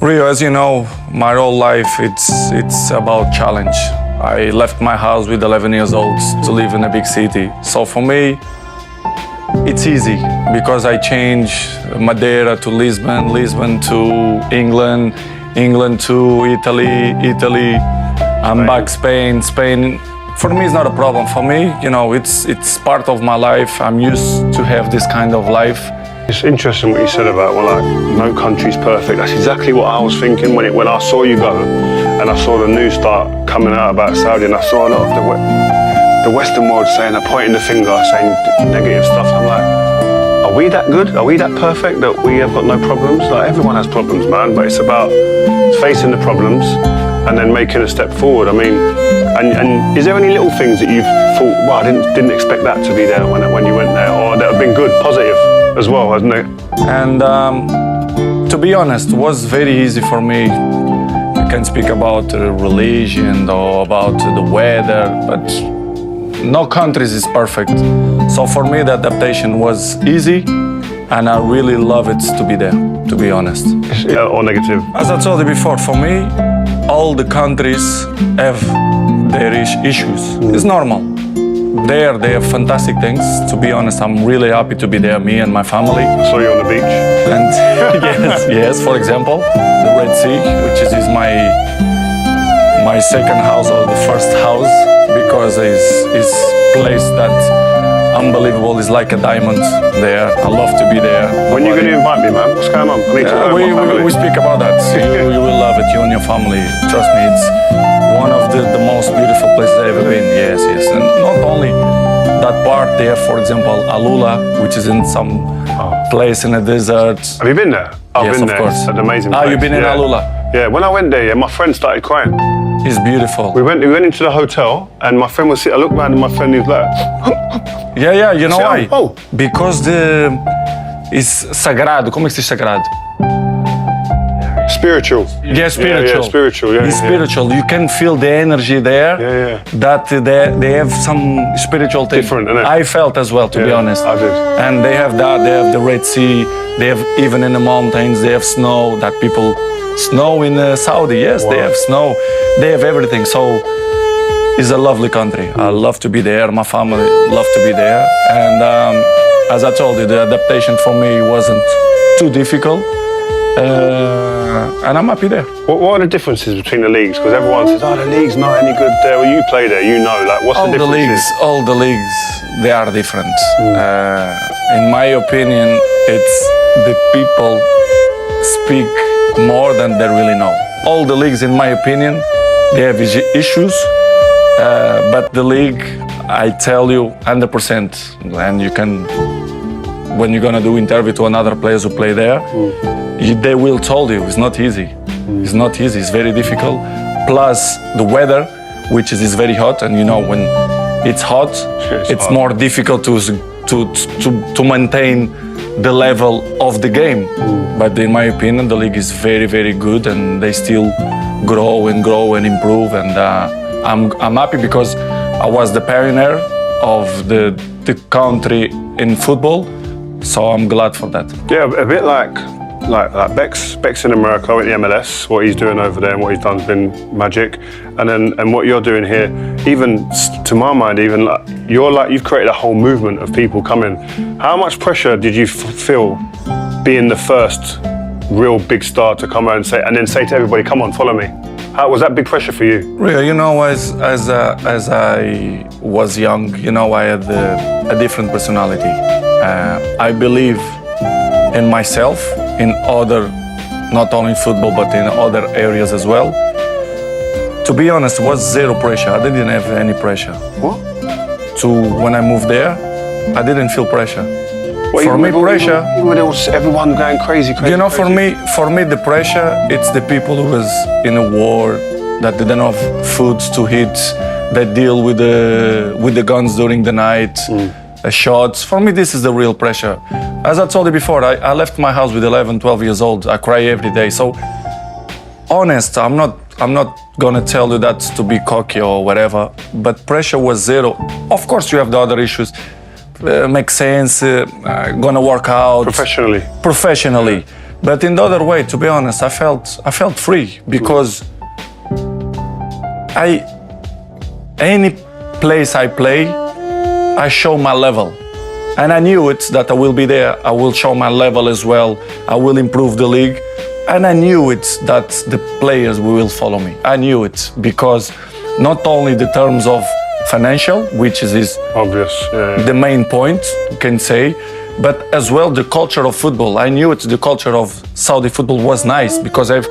Rio, as you know, my whole life it's about challenge. I left my house with 11 years old to live in a big city. So for me, it's easy because I changed Madeira to Lisbon, Lisbon to England, England to Italy, Italy. I'm back Spain, Spain. For me, it's not a problem. For me, you know, it's part of my life. I'm used to have this kind of life. It's interesting what you said about, well, like, no country's perfect. That's exactly what I was thinking when I saw you go, and I saw the news start coming out about Saudi, and I saw a lot of the Western world saying, pointing the finger, saying negative stuff. I'm like, are we that good? Are we that perfect that we have got no problems? Like, everyone has problems, man, but it's about facing the problems and then making a step forward. I mean, and is there any little things that you've thought, well, I didn't expect that to be there when you went there, or that have been good, positive as well, hasn't it? And to be honest, it was very easy for me. I can speak about religion or about the weather, but no countries is perfect. So for me, the adaptation was easy, and I really love it to be there, to be honest. Or negative? As I told you before, for me, all the countries have their issues. It's normal. There, they have fantastic things. To be honest, I'm really happy to be there, me and my family. I saw you on the beach. And yes, for example, the Red Sea, which is my second house or the first house, because it's place that unbelievable. It's like a diamond there. I love to be there. When are you going to invite me, man? What's going on? I need to know my family. We speak about that. You will love it, you and your family. Trust me, it's one of the most beautiful places I've ever been. Yes. And not only that part there, for example, Alula, which is in some place in the desert. Have you been there? I've Yes, been of there. course. It's an amazing place. You've been in Yeah. Alula? Yeah, when I went there, my friend started crying. It's beautiful. We went into the hotel, and my friend was sitting. I looked around, and my friend was like, Yeah, you know why? Oh. Because it's sagrado. Como é que se diz sagrado? spiritual. Yeah, spiritual. Yeah, spiritual. Yeah, it's spiritual. You can feel the energy there. Yeah. That they have some spiritual thing. Different, isn't it? I felt as well, to be honest. I did. And they have that. They have the Red Sea. They have even in the mountains. They have snow. That people snow in Saudi. Yes, they have snow. They have everything. So it's a lovely country. I love to be there. My family love to be there. And as I told you, the adaptation for me wasn't too difficult. And I'm happy there. What are the differences between the leagues? Because everyone says, the league's not any good there. Well, you play there, you know. Like, what's the differences? All the leagues, they are different. In my opinion, it's the people speak more than they really know. All the leagues, in my opinion, they have issues. But the league, I tell you, 100%. And you can, when you're gonna do interview to another players who play there, they will tell you it's not easy. It's not easy. It's very difficult. Plus the weather, which is very hot, and you know when it's hot, it's hot. more difficult to maintain the level of the game. But in my opinion, the league is very, very good, and they still grow and improve. And I'm happy because I was the pioneer of the country in football, so I'm glad for that. Yeah, a bit like Beck's in America with the MLS. What he's doing over there and what he's done has been magic. And what you're doing here, even to my mind, even you've created a whole movement of people coming. How much pressure did you feel being the first real big star to come out and then say to everybody, "Come on, follow me"? How was that big pressure for you? Really, you know, as I was young, you know, I had a different personality. I believe in myself, in other, not only football, but in other areas as well. To be honest, it was zero pressure. I didn't have any pressure. What? When I moved there, I didn't feel pressure. Well, for me, pressure. Everyone going crazy. You know, for me, the pressure, it's the people who was in a war, that didn't have food to eat, that deal with the guns during the night, shots. For me, this is the real pressure. As I told you before, I left my house with 11, 12 years old. I cry every day. So, honest, I'm not gonna tell you that to be cocky or whatever, but pressure was zero. Of course, you have the other issues, make sense, gonna work out professionally. But in the other way, to be honest, I felt free because any place I play, I show my level. And I knew it that I will be there. I will show my level as well. I will improve the league. And I knew it that the players will follow me. I knew it because not only the terms of financial, which is obvious, the main point, you can say, but as well the culture of football. I knew it, the culture of Saudi football was nice because I've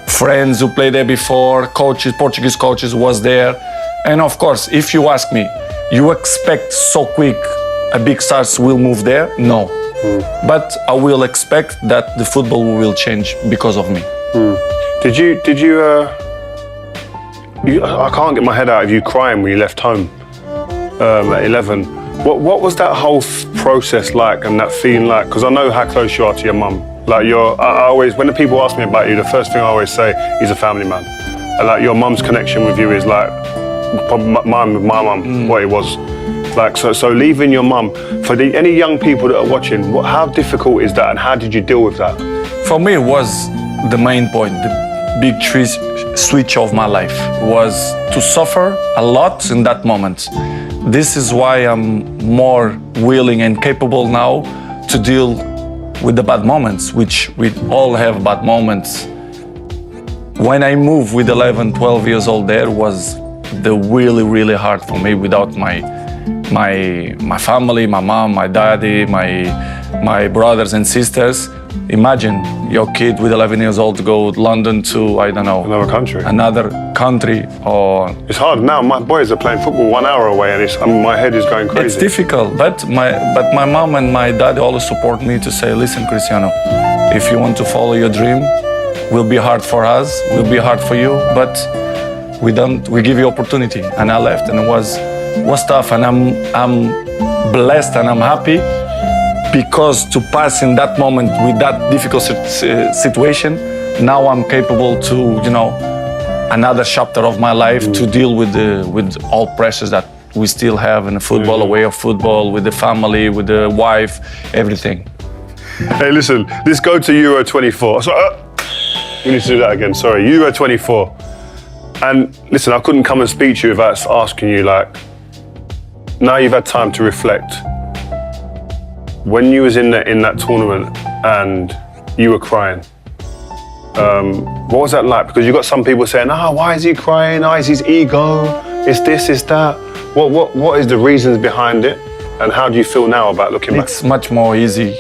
friends who played there before, coaches, Portuguese coaches was there. And of course, if you ask me, you expect so quick a big stars will move there? No. But I will expect that the football will change because of me. Did you I can't get my head out of you crying when you left home at 11. What was that whole process like and that feeling like? Because I know how close you are to your mum. Like I always, when the people ask me about you, the first thing I always say, he's a family man. And like your mum's connection with you is like my mum, what it was. Like so leaving your mum, for any young people that are watching, how difficult is that and how did you deal with that? For me, it was the main point, the big switch of my life was to suffer a lot in that moment. This is why I'm more willing and capable now to deal with the bad moments, which we all have bad moments. When I moved with 11, 12 years old, there was the really hard for me without my family, my mom, my daddy, my brothers and sisters. Imagine your kid with 11 years old to go to London to, I don't know, another country or... It's hard now. My boys are playing football 1 hour away and my head is going crazy. It's difficult, but my mom and my dad always support me to say, listen, Cristiano, if you want to follow your dream, will be hard for us, will be hard for you, but we give you opportunity. And I left and it was tough, and I'm blessed and I'm happy because to pass in that moment with that difficult situation, now I'm capable to, you know, another chapter of my life to deal with all pressures that we still have in the football, a way of football, with the family, with the wife, everything. Hey, listen, let's go to Euro 24. So, we need to do that again, sorry. Euro 24. And listen, I couldn't come and speak to you without asking you, like, now you've had time to reflect. When you was in that tournament and you were crying, what was that like? Because you got some people saying, why is he crying? It's his ego. It's this, it's that. What is the reasons behind it? And how do you feel now about looking back? It's much more easy